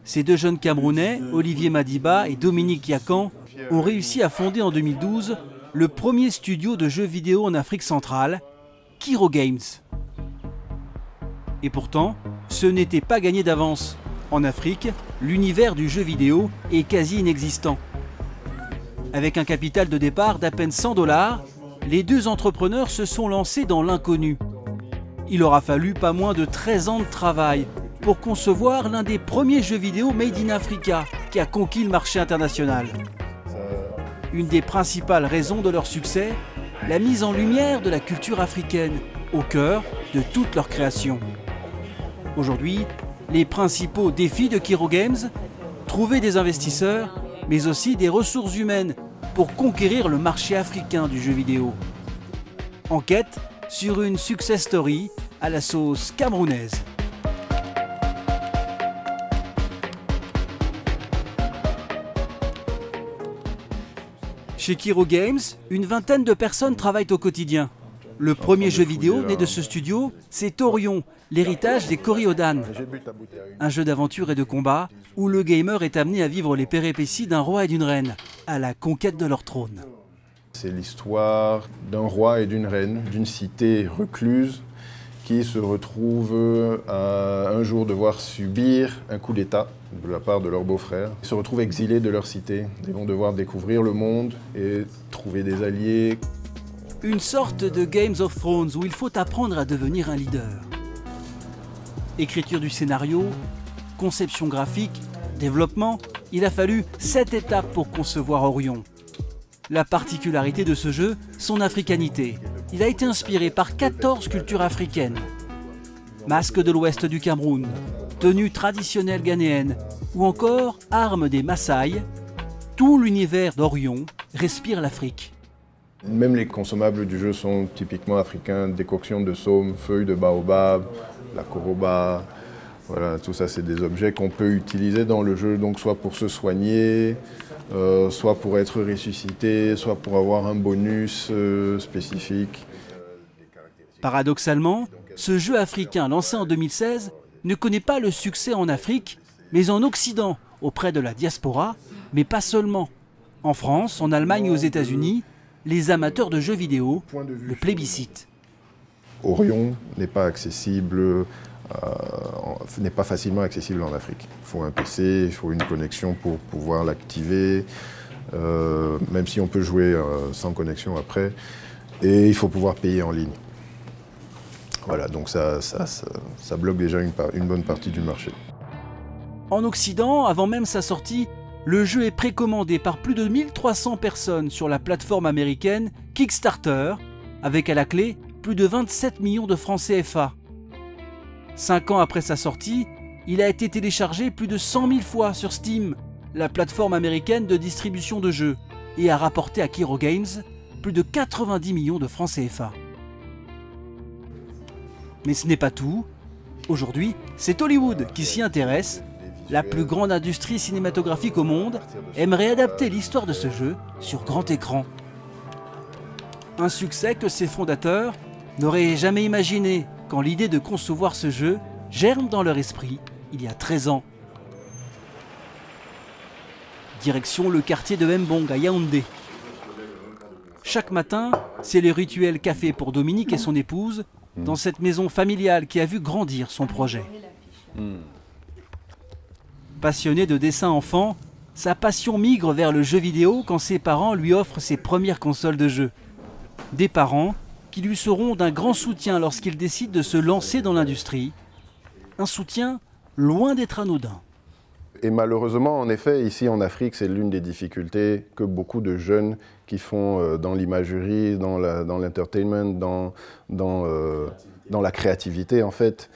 Ces deux jeunes Camerounais, Olivier Madiba et Dominique Yakan, ont réussi à fonder en 2012 le premier studio de jeux vidéo en Afrique centrale, Kiro Games. Et pourtant, ce n'était pas gagné d'avance. En Afrique, l'univers du jeu vidéo est quasi inexistant. Avec un capital de départ d'à peine 100 $, les deux entrepreneurs se sont lancés dans l'inconnu. Il aura fallu pas moins de 13 ans de travail pour concevoir l'un des premiers jeux vidéo made in Africa qui a conquis le marché international. Une des principales raisons de leur succès, la mise en lumière de la culture africaine, au cœur de toute leur création. Aujourd'hui, les principaux défis de Kiro Games, trouver des investisseurs, mais aussi des ressources humaines pour conquérir le marché africain du jeu vidéo. Enquête sur une success story à la sauce camerounaise. Chez Kiro Games, une vingtaine de personnes travaillent au quotidien. Le premier jeu vidéo né de ce studio, c'est Orion, l'héritage des Koryodan. Un jeu d'aventure et de combat où le gamer est amené à vivre les péripéties d'un roi et d'une reine, à la conquête de leur trône. C'est l'histoire d'un roi et d'une reine, d'une cité recluse, qui se retrouvent à un jour devoir subir un coup d'État de la part de leur beau-frère. Ils se retrouvent exilés de leur cité. Ils vont devoir découvrir le monde et trouver des alliés. Une sorte de Games of Thrones où il faut apprendre à devenir un leader. Écriture du scénario, conception graphique, développement, il a fallu 7 étapes pour concevoir Orion. La particularité de ce jeu, son africanité. Il a été inspiré par 14 cultures africaines. Masque de l'ouest du Cameroun, tenue traditionnelle ghanéenne ou encore armes des Maasai, tout l'univers d'Orion respire l'Afrique. Même les consommables du jeu sont typiquement africains, décoction de saume, feuilles de baobab, la koroba. Voilà, tout ça c'est des objets qu'on peut utiliser dans le jeu, donc soit pour se soigner, soit pour être ressuscité, soit pour avoir un bonus spécifique. Paradoxalement, ce jeu africain lancé en 2016 ne connaît pas le succès en Afrique, mais en Occident, auprès de la diaspora, mais pas seulement. En France, en Allemagne et aux États-Unis, les amateurs de jeux vidéo le plébiscitent. Orion n'est pas accessible, n'est pas facilement accessible en Afrique. Il faut un PC, il faut une connexion pour pouvoir l'activer, même si on peut jouer sans connexion après, et il faut pouvoir payer en ligne. Voilà, donc ça bloque déjà une bonne partie du marché. En Occident, avant même sa sortie, le jeu est précommandé par plus de 1300 personnes sur la plateforme américaine Kickstarter, avec à la clé plus de 27 millions de francs CFA. 5 ans après sa sortie, il a été téléchargé plus de 100 000 fois sur Steam, la plateforme américaine de distribution de jeux, et a rapporté à Kiro Games plus de 90 millions de francs CFA. Mais ce n'est pas tout. Aujourd'hui, c'est Hollywood qui s'y intéresse. La plus grande industrie cinématographique au monde aimerait adapter l'histoire de ce jeu sur grand écran. Un succès que ses fondateurs n'auraient jamais imaginé quand l'idée de concevoir ce jeu germe dans leur esprit il y a 13 ans. direction le quartier de Mbong à Yaoundé. Chaque matin, c'est le rituel café pour Dominique et son épouse dans cette maison familiale qui a vu grandir son projet. Passionné de dessin enfant, sa passion migre vers le jeu vidéo quand ses parents lui offrent ses premières consoles de jeu. Des parents qui lui seront d'un grand soutien lorsqu'il décide de se lancer dans l'industrie. Un soutien loin d'être anodin. Et malheureusement, en effet, ici en Afrique, c'est l'une des difficultés que beaucoup de jeunes qui font dans l'imagerie, dans l'entertainment, dans la créativité, en fait,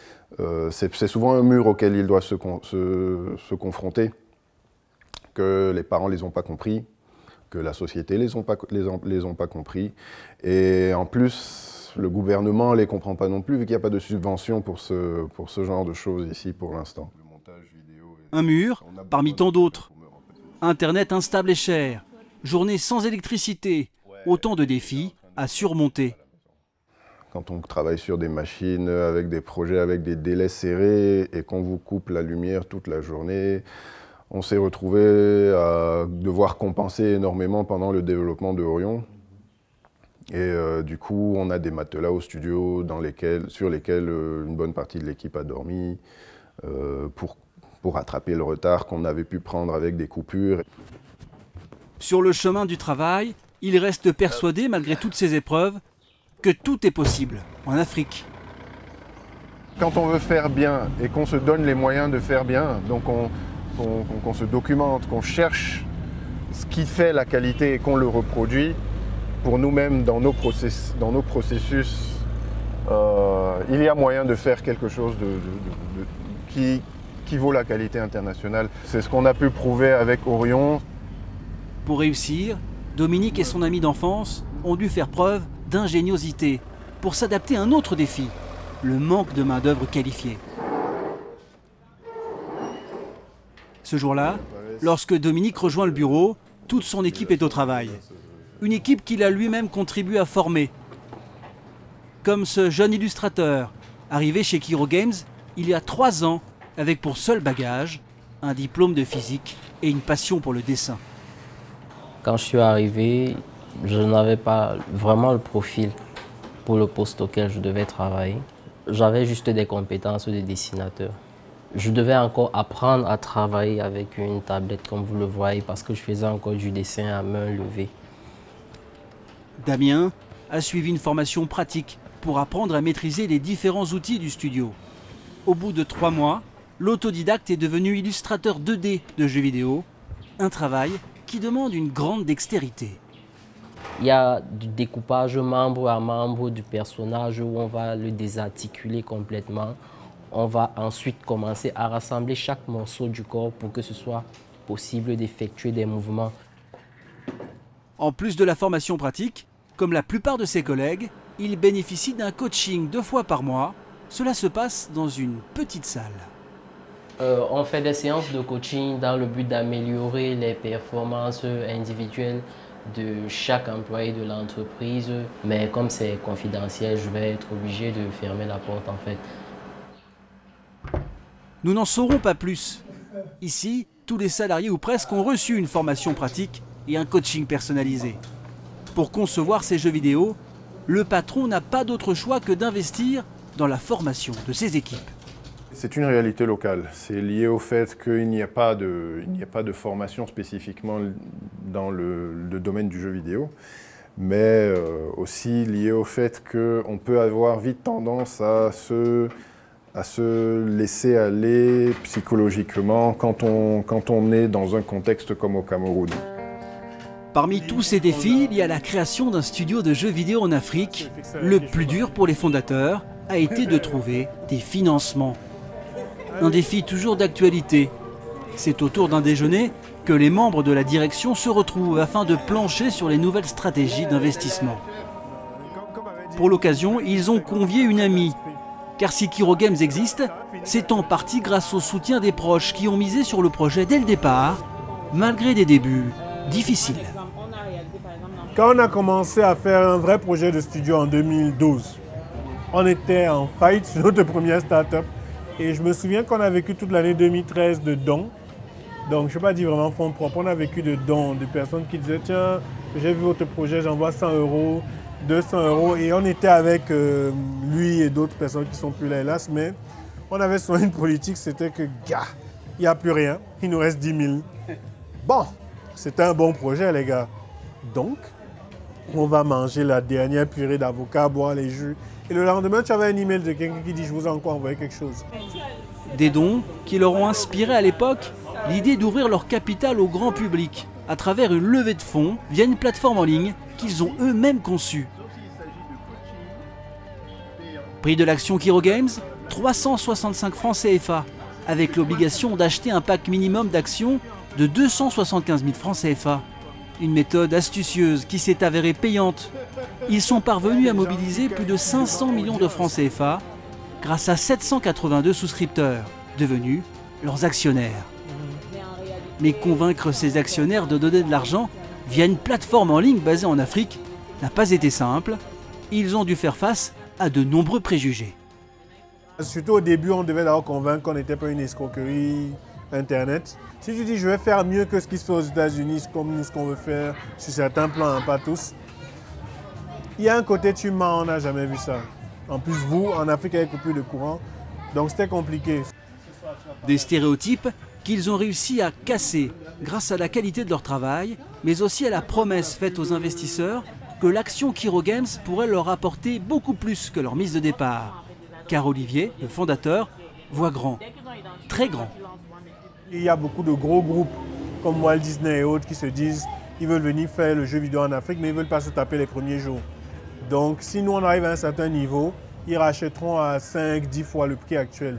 c'est souvent un mur auquel ils doivent se confronter, que les parents ne les ont pas compris, que la société les ont pas compris. Et en plus, le gouvernement ne les comprend pas non plus, vu qu'il n'y a pas de subvention pour ce genre de choses ici pour l'instant. Un mur, parmi tant d'autres. Internet instable et cher. Journée sans électricité. Autant de défis à surmonter. Quand on travaille sur des machines, avec des projets, avec des délais serrés, et qu'on vous coupe la lumière toute la journée, on s'est retrouvé à devoir compenser énormément pendant le développement de Orion. Et du coup, on a des matelas au studio sur lesquels une bonne partie de l'équipe a dormi pour rattraper le retard qu'on avait pu prendre avec des coupures. Sur le chemin du travail, il reste persuadé, malgré toutes ces épreuves, que tout est possible en Afrique. Quand on veut faire bien et qu'on se donne les moyens de faire bien, donc qu'on se documente, qu'on cherche ce qui fait la qualité et qu'on le reproduit, pour nous-mêmes, dans nos processus, il y a moyen de faire quelque chose qui vaut la qualité internationale. C'est ce qu'on a pu prouver avec Orion. Pour réussir, Dominique et son ami d'enfance ont dû faire preuve d'ingéniosité pour s'adapter à un autre défi, le manque de main-d'œuvre qualifiée. Ce jour-là, lorsque Dominique rejoint le bureau, toute son équipe est au travail. Une équipe qu'il a lui-même contribué à former. Comme ce jeune illustrateur, arrivé chez Kiro Games il y a 3 ans, avec pour seul bagage un diplôme de physique et une passion pour le dessin. Quand je suis arrivé, je n'avais pas vraiment le profil pour le poste auquel je devais travailler. J'avais juste des compétences de dessinateur. Je devais encore apprendre à travailler avec une tablette comme vous le voyez parce que je faisais encore du dessin à main levée. Damien a suivi une formation pratique pour apprendre à maîtriser les différents outils du studio. Au bout de 3 mois, l'autodidacte est devenu illustrateur 2D de jeux vidéo, un travail qui demande une grande dextérité. Il y a du découpage membre à membre du personnage où on va le désarticuler complètement. On va ensuite commencer à rassembler chaque morceau du corps pour que ce soit possible d'effectuer des mouvements. En plus de la formation pratique, comme la plupart de ses collègues, il bénéficie d'un coaching 2 fois par mois. Cela se passe dans une petite salle. On fait des séances de coaching dans le but d'améliorer les performances individuelles de chaque employé de l'entreprise. Mais comme c'est confidentiel, je vais être obligé de fermer la porte en fait. Nous n'en saurons pas plus. Ici, tous les salariés ou presque ont reçu une formation pratique et un coaching personnalisé. Pour concevoir ces jeux vidéo, le patron n'a pas d'autre choix que d'investir dans la formation de ses équipes. C'est une réalité locale. C'est lié au fait qu'il n'y a pas de formation spécifiquement dans le domaine du jeu vidéo, mais aussi lié au fait qu'on peut avoir vite tendance à se laisser aller psychologiquement quand on est dans un contexte comme au Cameroun. Parmi tous ces défis, il y a la création d'un studio de jeux vidéo en Afrique. Le plus dur pour les fondateurs a été de trouver des financements. Un défi toujours d'actualité. C'est autour d'un déjeuner que les membres de la direction se retrouvent afin de plancher sur les nouvelles stratégies d'investissement. Pour l'occasion, ils ont convié une amie. Car si Kiro Games existe, c'est en partie grâce au soutien des proches qui ont misé sur le projet dès le départ, malgré des débuts difficiles. Quand on a commencé à faire un vrai projet de studio en 2012, on était en faillite sur notre première start-up. Et je me souviens qu'on a vécu toute l'année 2013 dedans. Donc, je ne vais pas dire vraiment fonds propres. On a vécu de dons, de personnes qui disaient, tiens, j'ai vu votre projet, j'envoie 100 €, 200 €. Et on était avec lui et d'autres personnes qui ne sont plus là, hélas. Mais on avait souvent une politique, c'était que, gars, il n'y a plus rien. Il nous reste 10 000. Bon, c'était un bon projet, les gars. Donc, on va manger la dernière purée d'avocat, boire les jus. Et le lendemain, tu avais un email de quelqu'un qui dit, je vous ai encore envoyé quelque chose. Des dons qui leur ont inspiré à l'époque l'idée d'ouvrir leur capital au grand public à travers une levée de fonds via une plateforme en ligne qu'ils ont eux-mêmes conçue. Prix de l'action Kiro Games, 365 francs CFA, avec l'obligation d'acheter un pack minimum d'actions de 275 000 francs CFA. Une méthode astucieuse qui s'est avérée payante. Ils sont parvenus à mobiliser plus de 500 millions de francs CFA grâce à 782 souscripteurs, devenus leurs actionnaires. Mais convaincre ces actionnaires de donner de l'argent via une plateforme en ligne basée en Afrique n'a pas été simple. Ils ont dû faire face à de nombreux préjugés. Surtout au début, on devait d'abord convaincre qu'on n'était pas une escroquerie Internet. Si tu dis je vais faire mieux que ce qui se fait aux États-Unis, comme nous ce qu'on veut faire sur certains plans, hein, pas tous, il y a un côté tu mens, on n'a jamais vu ça. En plus, vous, en Afrique, avec coupure de courant, donc c'était compliqué. Des stéréotypes qu'ils ont réussi à casser grâce à la qualité de leur travail, mais aussi à la promesse faite aux investisseurs que l'action Kiro Games pourrait leur apporter beaucoup plus que leur mise de départ. Car Olivier, le fondateur, voit grand, très grand. Il y a beaucoup de gros groupes comme Walt Disney et autres qui se disent qu'ils veulent venir faire le jeu vidéo en Afrique, mais ils ne veulent pas se taper les premiers jours. Donc si nous on arrive à un certain niveau, ils rachèteront à 5-10 fois le prix actuel.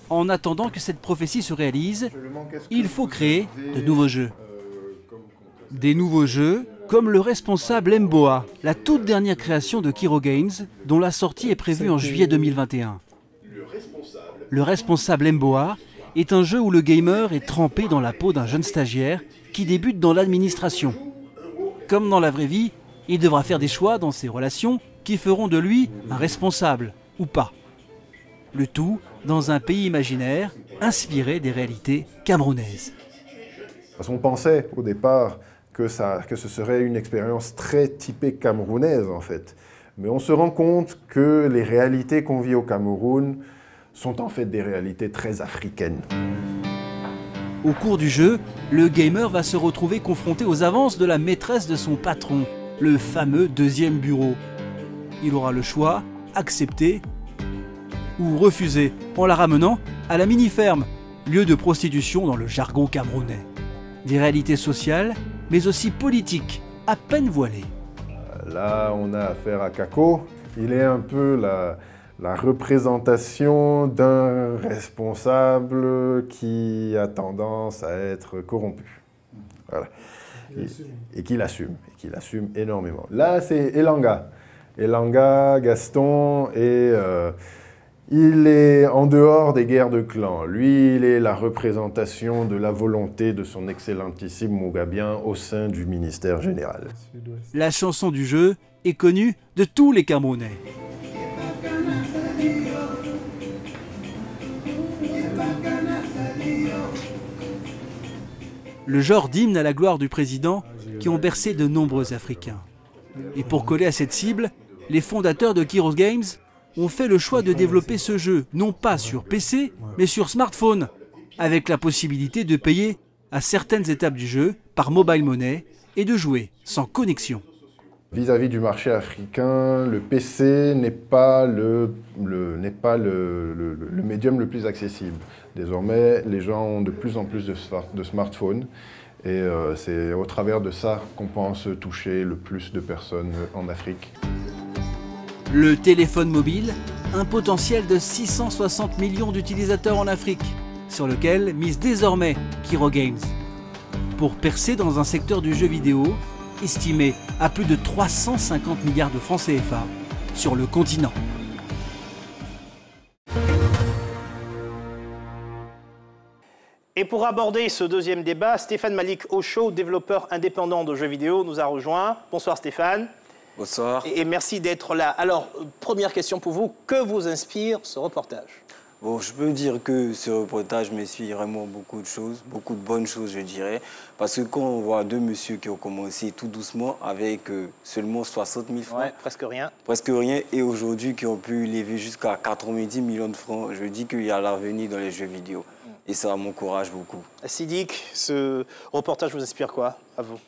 En attendant que cette prophétie se réalise, il faut créer de nouveaux jeux. Des nouveaux jeux comme le responsable Mboa, la toute dernière création de Kiro Games, dont la sortie est prévue en juillet 2021. Le responsable Mboa est un jeu où le gamer est trempé dans la peau d'un jeune stagiaire qui débute dans l'administration. Comme dans la vraie vie, il devra faire des choix dans ses relations qui feront de lui un responsable, ou pas. Le tout dans un pays imaginaire inspiré des réalités camerounaises. Parce qu'on pensait au départ que ce serait une expérience très typée camerounaise en fait. Mais on se rend compte que les réalités qu'on vit au Cameroun sont en fait des réalités très africaines. Au cours du jeu, le gamer va se retrouver confronté aux avances de la maîtresse de son patron, le fameux deuxième bureau. Il aura le choix, accepter ou refuser, en la ramenant à la mini-ferme, lieu de prostitution dans le jargon camerounais. Des réalités sociales, mais aussi politiques, à peine voilées. Là, on a affaire à Kako. Il est un peu la représentation d'un responsable qui a tendance à être corrompu. Voilà. Et qui l'assume énormément. Là, c'est Elanga. Elanga, Gaston, et il est en dehors des guerres de clans. Lui, il est la représentation de la volonté de son excellentissime Mougabien au sein du ministère général. La chanson du jeu est connue de tous les Camerounais. Le genre d'hymne à la gloire du président qui ont bercé de nombreux Africains. Et pour coller à cette cible, les fondateurs de Kiro Games ont fait le choix de développer ce jeu, non pas sur PC, mais sur smartphone, avec la possibilité de payer à certaines étapes du jeu par mobile money et de jouer sans connexion. Vis-à-vis du marché africain, le PC n'est pas le médium le plus accessible. Désormais, les gens ont de plus en plus de smartphones et c'est au travers de ça qu'on pense toucher le plus de personnes en Afrique. Le téléphone mobile, un potentiel de 660 millions d'utilisateurs en Afrique, sur lequel mise désormais Kiro Games. Pour percer dans un secteur du jeu vidéo, estimé à plus de 350 milliards de francs CFA sur le continent. Et pour aborder ce deuxième débat, Stéphane Malik Osho, développeur indépendant de jeux vidéo, nous a rejoint. Bonsoir Stéphane. Bonsoir. Et merci d'être là. Alors, première question pour vous, que vous inspire ce reportage ? Bon, je peux dire que ce reportage m'inspire vraiment beaucoup de choses, beaucoup de bonnes choses, je dirais. Parce que quand on voit deux messieurs qui ont commencé tout doucement avec seulement 60 000 francs. Ouais, presque rien. Presque rien. Et aujourd'hui, qui ont pu lever jusqu'à 90 millions de francs. Je dis qu'il y a l'avenir dans les jeux vidéo. Et ça m'encourage beaucoup. Sidik, ce reportage vous inspire quoi, à vous?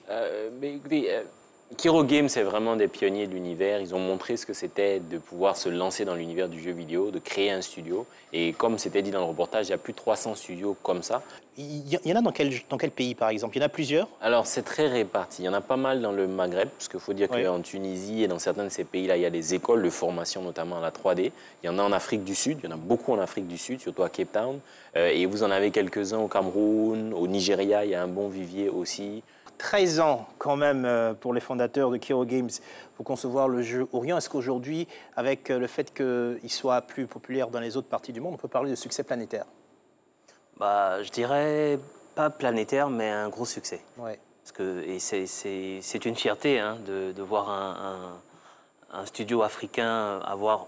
Kiro Games, c'est vraiment des pionniers de l'univers. Ils ont montré ce que c'était de pouvoir se lancer dans l'univers du jeu vidéo, de créer un studio. Et comme c'était dit dans le reportage, il y a plus de 300 studios comme ça. Il y en a dans quel pays, par exemple? Il y en a plusieurs? Alors, c'est très réparti. Il y en a pas mal dans le Maghreb, parce qu'il faut dire qu'en Tunisie et dans certains de ces pays-là, il y a des écoles de formation, notamment à la 3D. Il y en a en Afrique du Sud, il y en a beaucoup en Afrique du Sud, surtout à Cape Town. Et vous en avez quelques-uns au Cameroun, au Nigeria, il y a un bon vivier aussi. 13 ans quand même pour les fondateurs de Kiro Games pour concevoir le jeu Orion. Est-ce qu'aujourd'hui, avec le fait qu'il soit plus populaire dans les autres parties du monde, on peut parler de succès planétaire? Je dirais pas planétaire, mais un gros succès. Ouais. Parce que c'est une fierté de voir un studio africain avoir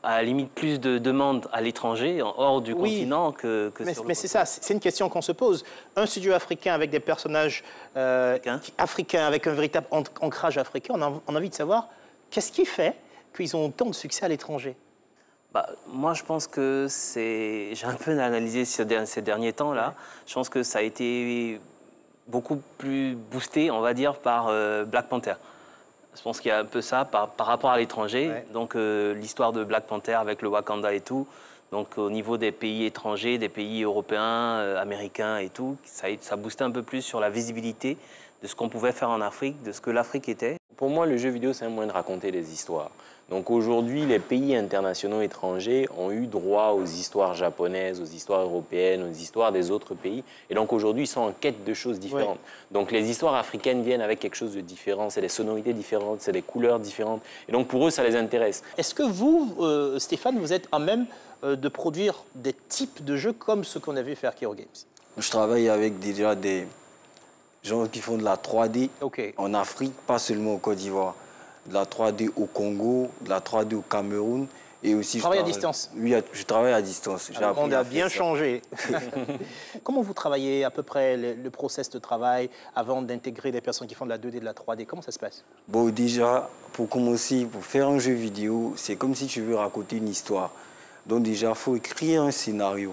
à la limite plus de demandes à l'étranger, hors du continent que sur le Mais c'est ça, c'est une question qu'on se pose. Un studio africain avec des personnages africains, avec un véritable ancrage africain, on a envie de savoir qu'est-ce qui fait qu'ils ont autant de succès à l'étranger? Moi, je pense que j'ai un peu analysé ces derniers temps-là. Je pense que ça a été beaucoup plus boosté, on va dire, par Black Panther. Je pense qu'il y a un peu ça par rapport à l'étranger. Ouais. Donc l'histoire de Black Panther avec le Wakanda et tout. Donc au niveau des pays étrangers, des pays européens, américains et tout, ça boostait un peu plus sur la visibilité de ce qu'on pouvait faire en Afrique, de ce que l'Afrique était. Pour moi, le jeu vidéo, c'est un moyen de raconter des histoires. Donc aujourd'hui, les pays internationaux étrangers ont eu droit aux histoires japonaises, aux histoires européennes, aux histoires des autres pays. Et donc aujourd'hui, ils sont en quête de choses différentes. Ouais. Donc les histoires africaines viennent avec quelque chose de différent. C'est des sonorités différentes, c'est des couleurs différentes. Et donc pour eux, ça les intéresse. Est-ce que vous, Stéphane, vous êtes à même de produire des types de jeux comme ce qu'on a vu faire Kiro Games? Je travaille avec déjà des gens qui font de la 3D en Afrique, pas seulement au Côte d'Ivoire. De la 3D au Congo, de la 3D au Cameroun. Et aussi, je travaille à distance? Oui, je travaille à distance. Le monde a bien changé. Comment vous travaillez à peu près le process de travail avant d'intégrer des personnes qui font de la 2D, de la 3D? Comment ça se passe? Bon, déjà, pour commencer, pour faire un jeu vidéo, c'est comme si tu veux raconter une histoire. Donc déjà, il faut écrire un scénario.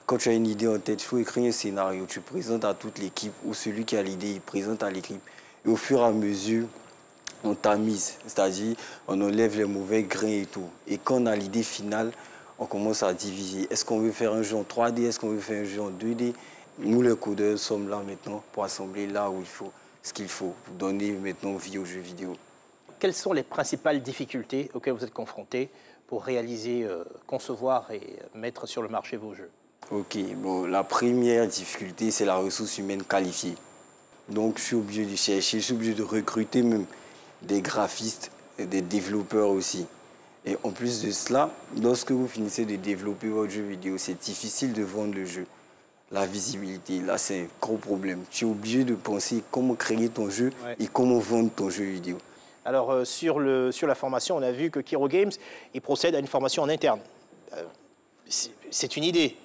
Quand tu as une idée en tête, il faut écrire un scénario. Tu présentes à toute l'équipe ou celui qui a l'idée, il présente à l'équipe. Et au fur et à mesure, on tamise, c'est-à-dire on enlève les mauvais grains et tout. Et quand on a l'idée finale, on commence à diviser. Est-ce qu'on veut faire un jeu en 3D? Est-ce qu'on veut faire un jeu en 2D? Nous, les codeurs, sommes là maintenant pour assembler là où il faut, ce qu'il faut, pour donner maintenant vie aux jeux vidéo. Quelles sont les principales difficultés auxquelles vous êtes confrontés pour réaliser, concevoir et mettre sur le marché vos jeux? Ok, bon, la première difficulté, c'est la ressource humaine qualifiée. Donc, je suis obligé de chercher, je suis obligé de recruter même des graphistes et des développeurs aussi. Et en plus de cela, lorsque vous finissez de développer votre jeu vidéo, c'est difficile de vendre le jeu. La visibilité, là, c'est un gros problème. Tu es obligé de penser comment créer ton jeu et comment vendre ton jeu vidéo. Alors, sur la formation, on a vu que Kiro Games, il procède à une formation en interne. C'est une idée.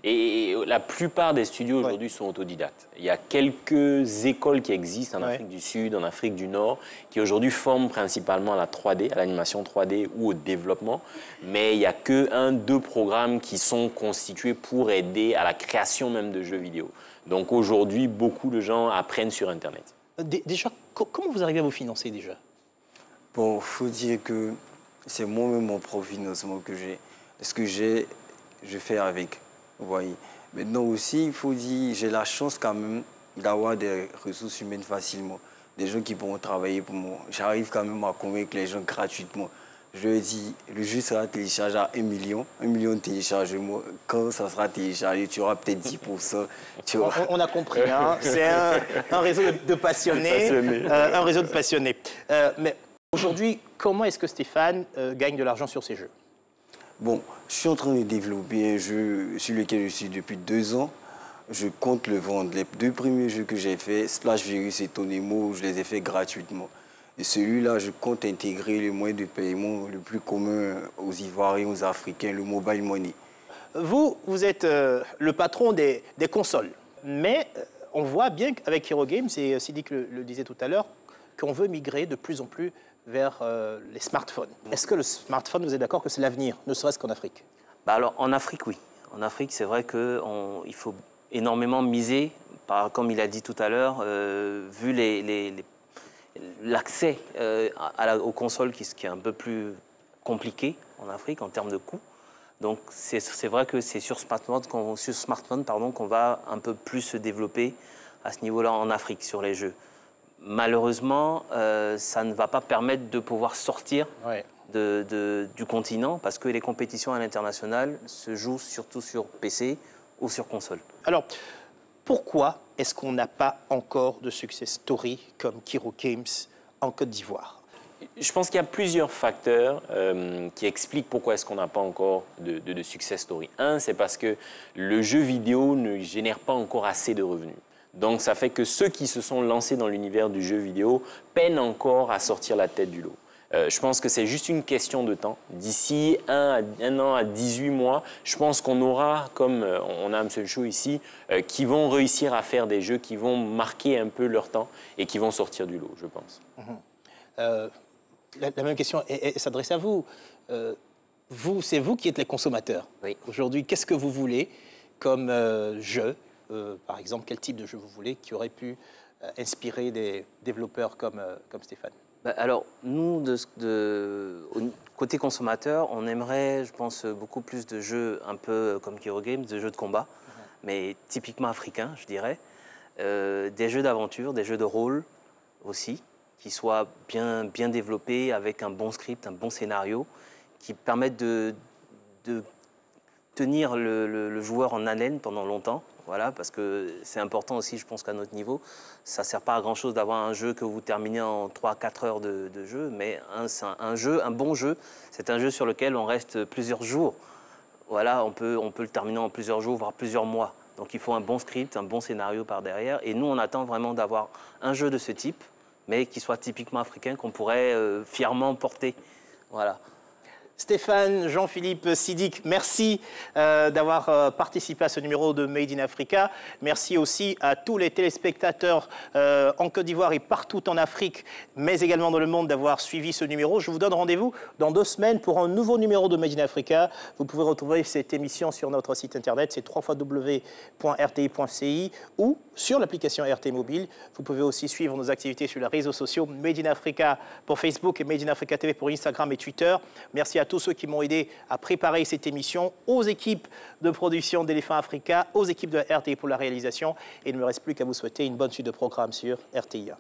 Et la plupart des studios aujourd'hui sont autodidactes. Il y a quelques écoles qui existent en Afrique du Sud, en Afrique du Nord, qui aujourd'hui forment principalement à la 3D, à l'animation 3D ou au développement. Mais il n'y a que 1-2 programmes qui sont constitués pour aider à la création même de jeux vidéo. Donc aujourd'hui, beaucoup de gens apprennent sur Internet. Déjà, comment vous arrivez à vous financer déjà? Bon, il faut dire que c'est moi-même mon propre financement que j'ai. Ce que j'ai, je fais avec. Vous voyez. Maintenant aussi, il faut dire, j'ai la chance quand même d'avoir des ressources humaines facilement. Des gens qui pourront travailler pour moi. J'arrive quand même à convaincre les gens gratuitement. Je leur dis, le jeu sera téléchargé à 1 million de téléchargements. Quand ça sera téléchargé, tu auras peut-être 10%. Tu auras... On a compris, hein. C'est un réseau de passionnés. Un réseau de passionnés. Mais aujourd'hui, comment est-ce que Stéphane gagne de l'argent sur ces jeux? Bon, je suis en train de développer un jeu sur lequel je suis depuis 2 ans. Je compte le vendre. Les 2 premiers jeux que j'ai faits, Splash Virus et Tonemo, je les ai faits gratuitement. Et celui-là, je compte intégrer le moyen de paiement le plus commun aux Ivoiriens, aux Africains, le mobile money. Vous êtes le patron des consoles, mais on voit bien qu'avec Hero Games, et Sidik le disait tout à l'heure, qu'on veut migrer de plus en plus vers les smartphones. Est-ce que le smartphone, vous êtes d'accord que c'est l'avenir, ne serait-ce qu'en Afrique? Alors, en Afrique, oui. En Afrique, c'est vrai qu'il faut énormément miser, comme il a dit tout à l'heure, vu l'accès aux consoles qui est un peu plus compliqué en Afrique en termes de coûts. Donc, c'est vrai que c'est sur smartphone qu'on va un peu plus se développer à ce niveau-là en Afrique, sur les jeux. Malheureusement, ça ne va pas permettre de pouvoir sortir du continent parce que les compétitions à l'international se jouent surtout sur PC ou sur console. Alors, pourquoi est-ce qu'on n'a pas encore de success story comme Hero Games en Côte d'Ivoire? Je pense qu'il y a plusieurs facteurs qui expliquent pourquoi est-ce qu'on n'a pas encore de success story. Un, c'est parce que le jeu vidéo ne génère pas encore assez de revenus. Donc, ça fait que ceux qui se sont lancés dans l'univers du jeu vidéo peinent encore à sortir la tête du lot. Je pense que c'est juste une question de temps. D'ici un an à 18 mois, je pense qu'on aura, comme on a M. Chou ici, qui vont réussir à faire des jeux qui vont marquer un peu leur temps et qui vont sortir du lot, je pense. La même question s'adresse à vous. C'est vous qui êtes les consommateurs. Oui. Aujourd'hui, qu'est-ce que vous voulez comme jeu? Par exemple, quel type de jeu vous voulez qui aurait pu inspirer des développeurs comme Stéphane? Alors, nous, côté consommateur, on aimerait, je pense, beaucoup plus de jeux un peu comme Hero Games, de jeux de combat, mais typiquement africains, je dirais. Des jeux d'aventure, des jeux de rôle aussi, qui soient bien développés, avec un bon script, un bon scénario, qui permettent de tenir le joueur en haleine pendant longtemps. Voilà, parce que c'est important aussi, je pense qu'à notre niveau, ça ne sert pas à grand-chose d'avoir un jeu que vous terminez en 3-4 heures de jeu, mais un bon jeu, c'est un jeu sur lequel on reste plusieurs jours. Voilà, on peut le terminer en plusieurs jours, voire plusieurs mois. Donc il faut un bon script, un bon scénario par derrière. Et nous, on attend vraiment d'avoir un jeu de ce type, mais qui soit typiquement africain, qu'on pourrait fièrement porter. Voilà. Stéphane, Jean-Philippe, Sidik, merci d'avoir participé à ce numéro de Made in Africa. Merci aussi à tous les téléspectateurs en Côte d'Ivoire et partout en Afrique, mais également dans le monde, d'avoir suivi ce numéro. Je vous donne rendez-vous dans 2 semaines pour un nouveau numéro de Made in Africa. Vous pouvez retrouver cette émission sur notre site internet, c'est www.rti.ci ou sur l'application RT Mobile. Vous pouvez aussi suivre nos activités sur les réseaux sociaux, Made in Africa pour Facebook et Made in Africa TV pour Instagram et Twitter. Merci à tous ceux qui m'ont aidé à préparer cette émission, aux équipes de production d'Éléphant Africa, aux équipes de RTI pour la réalisation. Et il ne me reste plus qu'à vous souhaiter une bonne suite de programmes sur RTI.